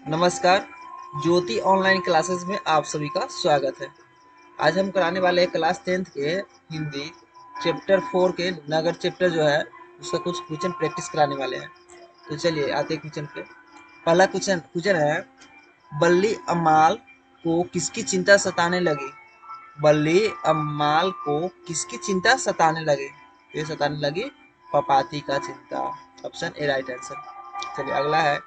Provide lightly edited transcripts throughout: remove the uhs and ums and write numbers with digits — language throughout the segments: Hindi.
नमस्कार। ज्योति ऑनलाइन क्लासेस में आप सभी का स्वागत है। आज हम कराने वाले हैं क्लास 10th के हिंदी चैप्टर 4 के नगर चैप्टर जो है उसका कुछ क्वेश्चन प्रैक्टिस कराने वाले हैं। तो चलिए आते हैं क्वेश्चन पे। पहला क्वेश्चन क्वेश्चन है, बल्ली अम्माल को किसकी चिंता सताने लगी? बल्ली अम्माल को किसकी चिंता सताने लगी? ये सताने लगी पपाती का चिंता। Option A right answer. चलिए अगला है,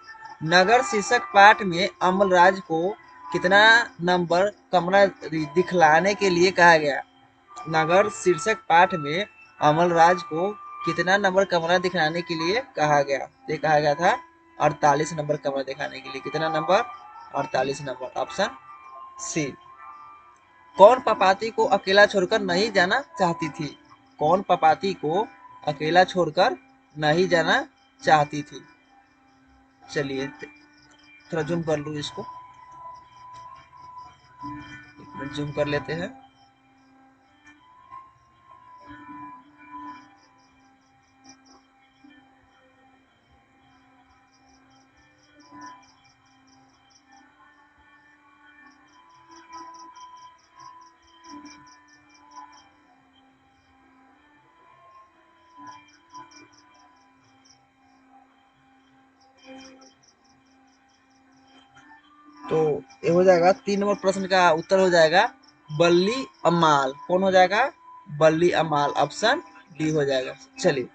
नगर शीर्षक पाठ में अमलराज को कितना नंबर कमरा दिखलाने के लिए कहा गया? नगर शीर्षक पाठ में अमलराज को कितना नंबर कमरा दिखलाने के लिए कहा गया? ये कहा गया था 48 नंबर कमरा दिखाने के लिए। कितना नंबर? 48 नंबर। Option C. कौन पपाती को अकेला छोड़कर नहीं जाना चाहती थी? कौन पपाती को अकेला छोड़कर नहीं जाना चाहती थी? चलिए थोड़ा जूम कर लूँ इसको, एक मिनट जूम कर लेते हैं। तो ये हो जाएगा 3 नंबर प्रश्न का उत्तर हो जाएगा बल्ली अमाल। कौन हो जाएगा? बल्ली अमाल। ऑप्शन डी हो जाएगा। चलिए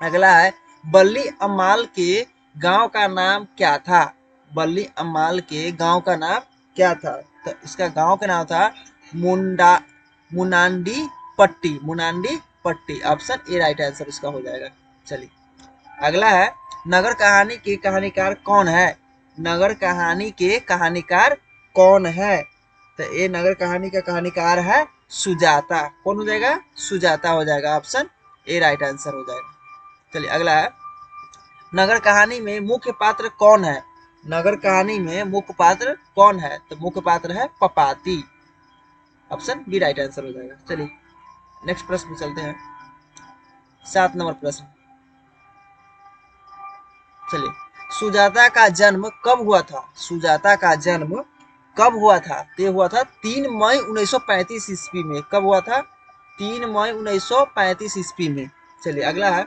अगला है, बल्ली अमाल के गांव का नाम क्या था? बल्ली अमाल के गांव का नाम क्या था? तो इसका गांव का नाम था मुंडा मुनांडी पट्टी। मुनांडी पट्टी। ऑप्शन ए राइट आंसर इसका हो जाएगा। चलिए अगला है, नगर कहानी के कहानीकार कौन है? नगर कहानी के कहानीकार कौन है? तो ये नगर कहानी का कहानीकार है सुजाता। कौन हो जाएगा? सुजाता हो जाएगा। ऑप्शन ए राइट आंसर हो जाएगा। चलिए अगला है, नगर कहानी में मुख्य पात्र कौन है? नगर कहानी में मुख्य पात्र कौन है? तो मुख्य पात्र है पपाती। ऑप्शन बी राइट आंसर हो जाएगा। चलिए नेक्स्ट प्रश्न में चलते हैं। 7 नंबर प्रश्न। चलिए, सुजाता का जन्म कब हुआ था? सुजाता का जन्म कब हुआ था? ये हुआ था 3 मई 1935 ईस्वी में। कब हुआ था? 3 मई 1935 ईस्वी में। चलिए अगला है,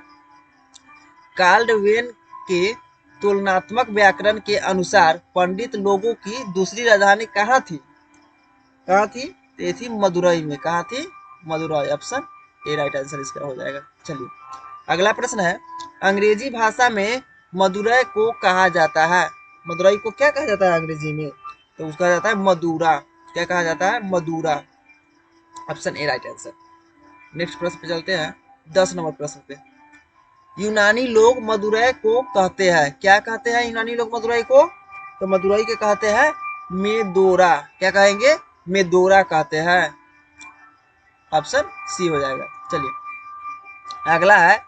काल्डवेन के तुलनात्मक व्याकरण के अनुसार पंडित लोगों की दूसरी राजधानी कहाँ थी? कहाँ थी? ये थी मदुरई में। कहाँ थी? Madurai. Option A right answer इसका हो जाएगा। चलिए अगला प्रश्न है, अंग्रेजी भाषा में मदुरई को कहा जाता है? मदुरई को क्या कहा जाता है अंग्रेजी में? तो उसका जाता है मदुरा। क्या कहा जाता है? Madura. Option A right answer. Next प्रश्न पे चलते हैं। 10 नंबर प्रश्न पे, यूनानी लोग मदुरै को कहते हैं, क्या कहते हैं यूनानी लोग मदुरै को? तो मदुरई के कहते हैं मेदोरा। क्या कहेंगे? मेदोरा कहते हैं। ऑप्शन सी हो जाएगा। चलिए अगला है,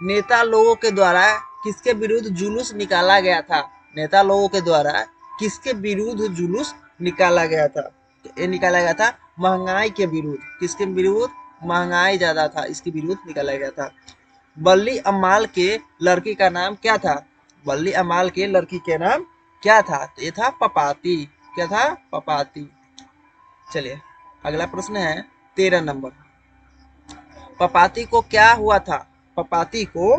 नेता लोगों के द्वारा किसके विरुद्ध जुलूस निकाला गया था? नेता लोगों के द्वारा किसके विरुद्ध जुलूस निकाला गया था? तो ये निकाला गया था महंगाई के विरुद्ध। किसके विरुद्ध? महंगाई ज्यादा था, इसके विरुद्ध निकाला गया था। बल्ली अम्माल के लड़की का नाम क्या था? बल्ली अम्माल के लड़की के नाम क्या था? तो ये था पपाती। क्या था? पपाती। चलिए अगला प्रश्न है 13 नंबर। पपाती को क्या हुआ था? पपाती को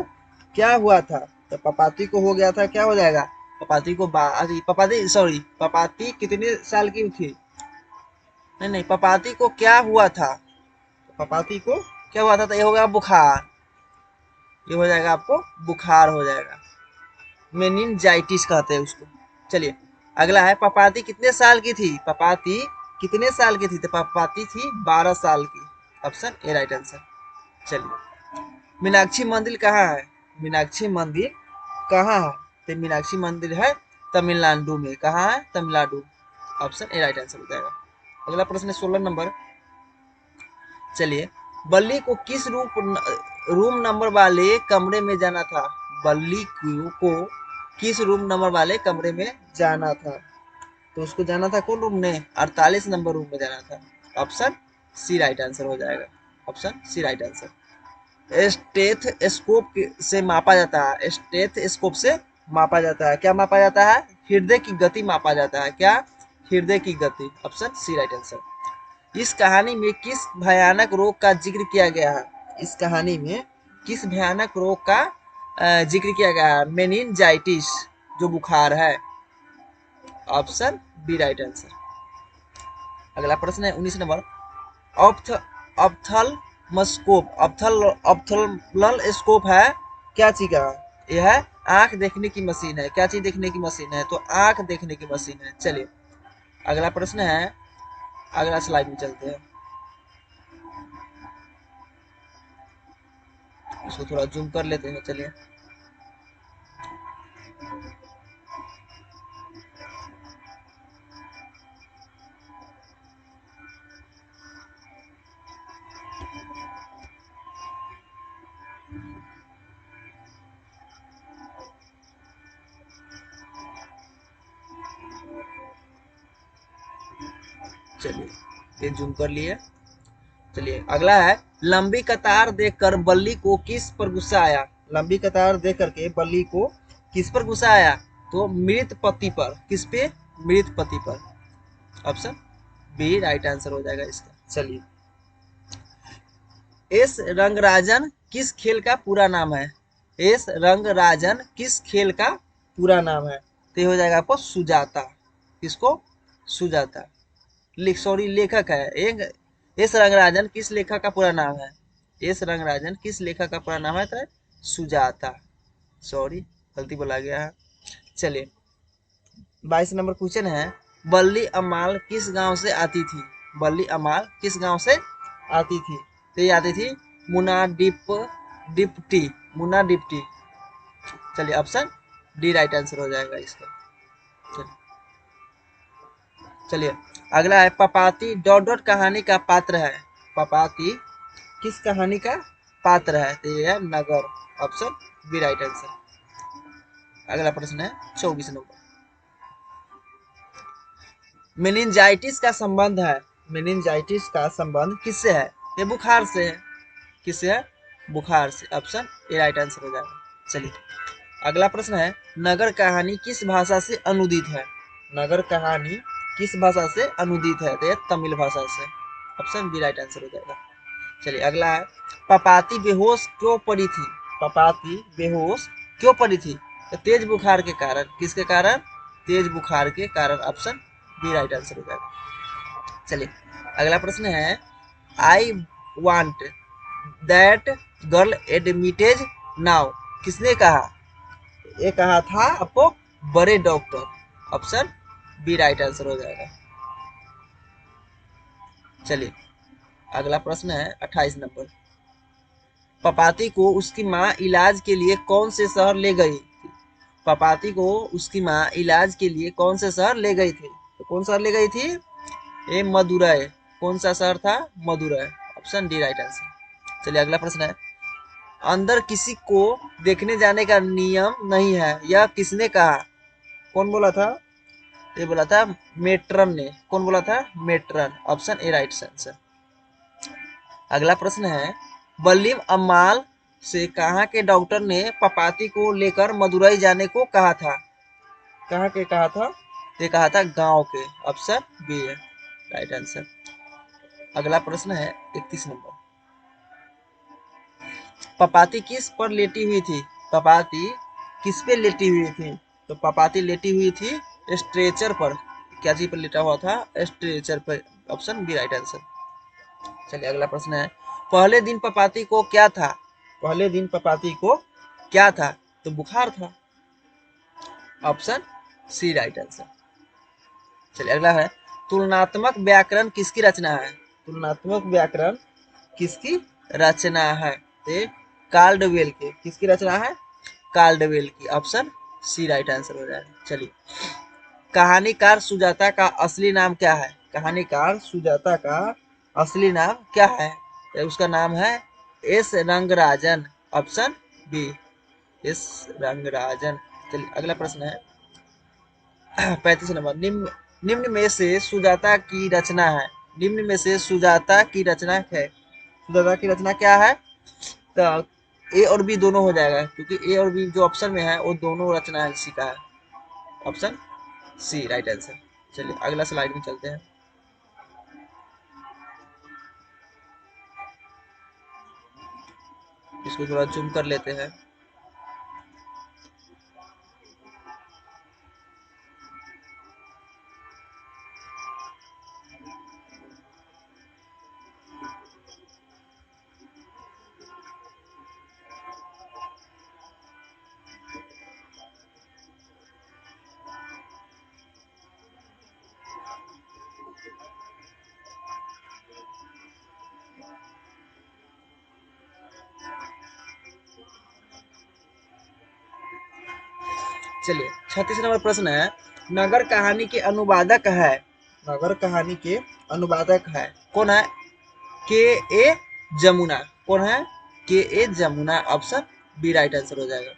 क्या हुआ था? तो पपाती को हो गया था, क्या हो जाएगा? पपाती को पपाती सॉरी पपाती कितने साल की थी? नहीं नहीं, पपाती को क्या हुआ था? पपाती को क्या हुआ था? तो ये हो गया बुखार। ये हो जाएगा आपको बुखार हो जाएगा। मेनिनजाइटिस कहते हैं उसको। चलिए अगला है, पपाती कितने साल की थी? पपाती कितने साल की थी? तो पपाती थी 12 साल की। Option A right answer. चलिए मीनाक्षी मंदिर कहाँ है? मीनाक्षी मंदिर कहाँ है? तो मीनाक्षी मंदिर है तमिलनाडु में। कहाँ है? Tamil Nadu. Option A right answer हो जाएगा। अगला प्रश्न है 16 नंबर। चलिए, बल्ली को किस रूम नंबर वाले कमरे में जाना था? बल्ली को किस रूम नंबर वाले कमरे में जाना था? तो उसको जाना था कौन रूम में? 48 नंबर रूम में जाना था। ऑप्शन सी राइट आंसर हो जाएगा। Option C right answer. Stethoscope से मापा जाता है। स्टेथ स्कोप से मापा जाता है। क्या मापा जाता है? हृदय की गति मापा जाता है? क्या? हृदय की गति। Option C right answer. इस कहानी में किस भयानक रोग का जिक्र किया गया है? इस कहानी में किस भयानक रोग का जिक्र किया गया है? मेनिनजाइटिस, जो बुखार है। Option B right answer. अगला प्रश्न है 19 नंबर। ऑप्थ ऑप्थल्मोस्कोप, ऑप्थल्मोस्कोप है क्या चीज का? यह है आंख देखने की मशीन है। क्या चीज देखने की मशीन है? तो आंख देखने की मशीन है। चलिए अगला प्रश्न है, अगला स्लाइड में चलते हैं। इसको थोड़ा जूम कर लेते हैं। चलिए चलिए ये जूम कर लिए। चलिए अगला है, लंबी कतार देखकर बल्ली को किस पर गुस्सा आया? लंबी कतार देख करके बल्ली को किस पर गुस्सा आया? तो मृत पति पर। किस पे? मृत पति पर। ऑप्शन बी राइट आंसर हो जाएगा इसका। चलिए, एस रंगराजन किस खेल का पूरा नाम है? एस रंगराजन किस खेल का पूरा नाम है? तो ये हो जाएगा आपको सुजाता। किसको? सुजाता। सॉरी लेखक है एक। एस रंगराजन किस लेखक का पूरा नाम है? एस रंगराजन किस लेखक का पूरा नाम है? तो सुजाता। सॉरी गलती बोला गया है। चलिए 22 नंबर क्वेश्चन है, बल्ली अमाल किस गांव से आती थी? बल्ली अमाल किस गांव से आती थी? तो ये आती थी मुना डिप्टी। मुना डिप्टी। चलिए ऑप्शन डी राइट आंसर हो जाएगा इसका। चलिए चलिए अगला है, पपाती डॉट डॉट कहानी का पात्र है। पपाती किस कहानी का पात्र है? तो ये है नगर। Option B right answer. अगला प्रश्न है 24 नंबर। मेनिंजाइटिस का संबंध है। मेनिंजाइटिस का संबंध किससे है? ये बुखार से है। किससे है? बुखार से। ऑप्शन ए राइट आंसर हो जाएगा। चलिए अगला प्रश्न है, नगर कहानी किस भाषा से अनुदित है? नगर कहानी किस भाषा से अनुदित है? तो ये तमिल भाषा से। ऑप्शन बी राइट आंसर हो जाएगा। चलिए अगला है, पपाती बेहोश क्यों पड़ी थी? पपाती बेहोश क्यों पड़ी थी? तो तेज बुखार के कारण। किसके कारण? तेज बुखार के कारण। ऑप्शन बी राइट आंसर हो जाएगा। चलिए अगला प्रश्न है, I want that girl admitted now किसने कहा? ये कहा था आपको बड़े doctor. Option B right answer हो जाएगा। चलिए अगला प्रश्न है 28 नंबर। पपाती को उसकी माँ इलाज के लिए कौन से शहर ले गई थी? पपाती को उसकी माँ इलाज के लिए कौन से शहर ले गई थी? तो कौन शहर ले गई थी? ये मदुरै। कौन सा शहर था? Madurai. Option D right answer. चलिए अगला प्रश्न है, अंदर किसी को देखने जाने का नियम नहीं है, यह किसने कहा? कौन बोला था? ये बोला था मेट्रन ने। कौन बोला था? Matron. Option A right answer. अगला प्रश्न है, बल्लीम अम्माल से कहाँ के डॉक्टर ने पपाती को लेकर मदुरई जाने को कहा था? कहाँ के कहा था? ये कहा था गांव के। ऑप्शन बी है राइट आंसर। अगला प्रश्न है 31 नंबर। पपाती किस पर लेटी हुई थी? पपाती किस पे लेटी हुई थी? तो पपाती लेटी हुई थी स्ट्रेचर पर। क्या चीज पर लेटा हुआ था? स्ट्रेचर पर। Option B right answer. चलिए अगला प्रश्न है, पहले दिन पपाती को क्या था? पहले दिन पपाती को क्या था? तो बुखार था। Option C right answer. चलिए अगला है, तुलनात्मक व्याकरण किसकी रचना है? तुलनात्मक व्याकरण किसकी रचना है? तो कार्लवेल के। किसकी रचना है? कार्लवेल की। ऑप्शन सी राइट आंसर हो जाएगा। चलिए कहानीकार सुजाता का असली नाम क्या है? कहानीकार सुजाता का असली नाम क्या है? तो उसका नाम है S Rangarajan. Option B S Rangarajan. चलिए अगला प्रश्न है 35 नंबर। निम्न में से सुजाता की रचना है। निम्न में से सुजाता की रचना है। सुजाता की रचना क्या है? तो ए और बी दोनों हो जाएगा, क्योंकि ए और बी जो ऑप्शन में है वो दोनों रचना है इसी का है। Option C right answer. चलिए अगला स्लाइड में चलते हैं। इसको थोड़ा जूम कर लेते हैं। चलिए 36 नंबर प्रश्न है, नगर कहानी के अनुवादक है, नगर कहानी के अनुवादक है कौन है? K A Jamuna. कौन है? K A Jamuna. Option B right answer हो जाएगा।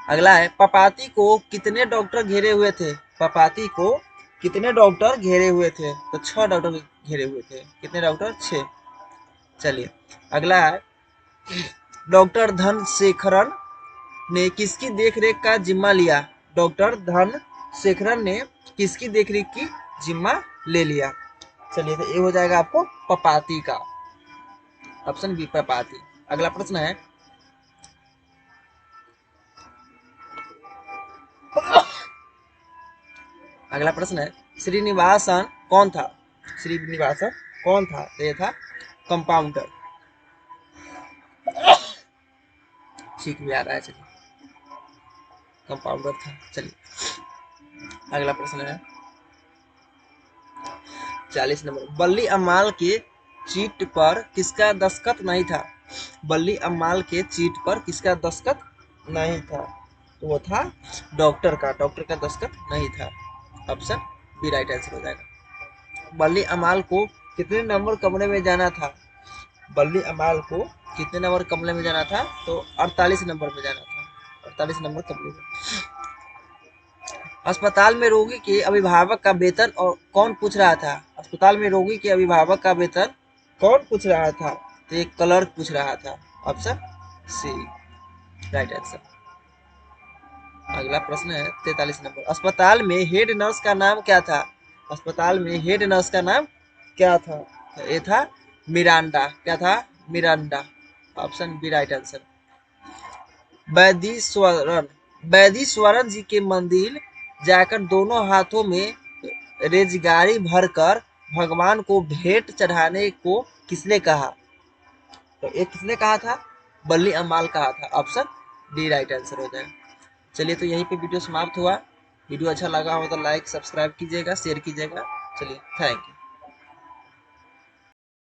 अगला है, पपाती को कितने डॉक्टर घेरे हुए थे? पपाती को कितने डॉक्टर घेरे हुए थे? तो 6 डॉक्टर घेरे हुए थे। कितने डॉक्टर? 6। चलिए अगला है, डॉक्टर धनशेखरन ने किसकी देखरेख का जिम्मा लिया? डॉक्टर धनशेखरन ने किसकी देखरेख की जिम्मा ले लिया? चलिए तो ये हो जाएगा आपको पपाती का। ऑप्शन बी पपाती। अगला प्रश्न है, अगला प्रश्न है, श्रीनिवासन कौन था? श्रीनिवासन कौन था? तो ये था कंपाउंडर। ठीक भी आ रहा है। चलिए कंपाउंडर था। चलिए अगला प्रश्न है 40 नंबर, बल्ली अम्माल के चीट पर किसका दस्तखत नहीं था? बल्ली अम्माल के चीट पर किसका दस्तखत नहीं था? तो वो था डॉक्टर का। डॉक्टर का दस्तखत नहीं था। ऑप्शन बी राइट आंसर हो जाएगा। बल्ली अमाल को कितने नंबर कमरे में जाना था? बल्ली अमाल को कितने नंबर कमरे में जाना था? तो 48 नंबर में जाना था। 48 नंबर कमरे में। अस्पताल में रोगी के अभिभावक का वेतन और कौन पूछ रहा था? अस्पताल में रोगी के अभिभावक का वेतन कौन पूछ रहा था? तो एक क्लर्क पूछ रहा था। Option C right answer. अगला प्रश्न है 43 नंबर, अस्पताल में हेड नर्स का नाम क्या था? अस्पताल में हेड नर्स का नाम क्या था? तो ये था मिरांडा। क्या था? Miranda. Option B right answer. Vaidheeswaran, Vaidheeswaran ji के मंदिर जाकर दोनों हाथों में रेजगारी भरकर भगवान को भेंट चढ़ाने को किसने कहा? तो ये किसने कहा था? बल्ली अम्माल कहा था। ऑप्शन डी राइट आंसर हो जाए। चलिए तो यहीं पे वीडियो समाप्त हुआ। वीडियो अच्छा लगा हो तो लाइक सब्सक्राइब कीजिएगा, शेयर कीजिएगा। चलिए थैंक यू।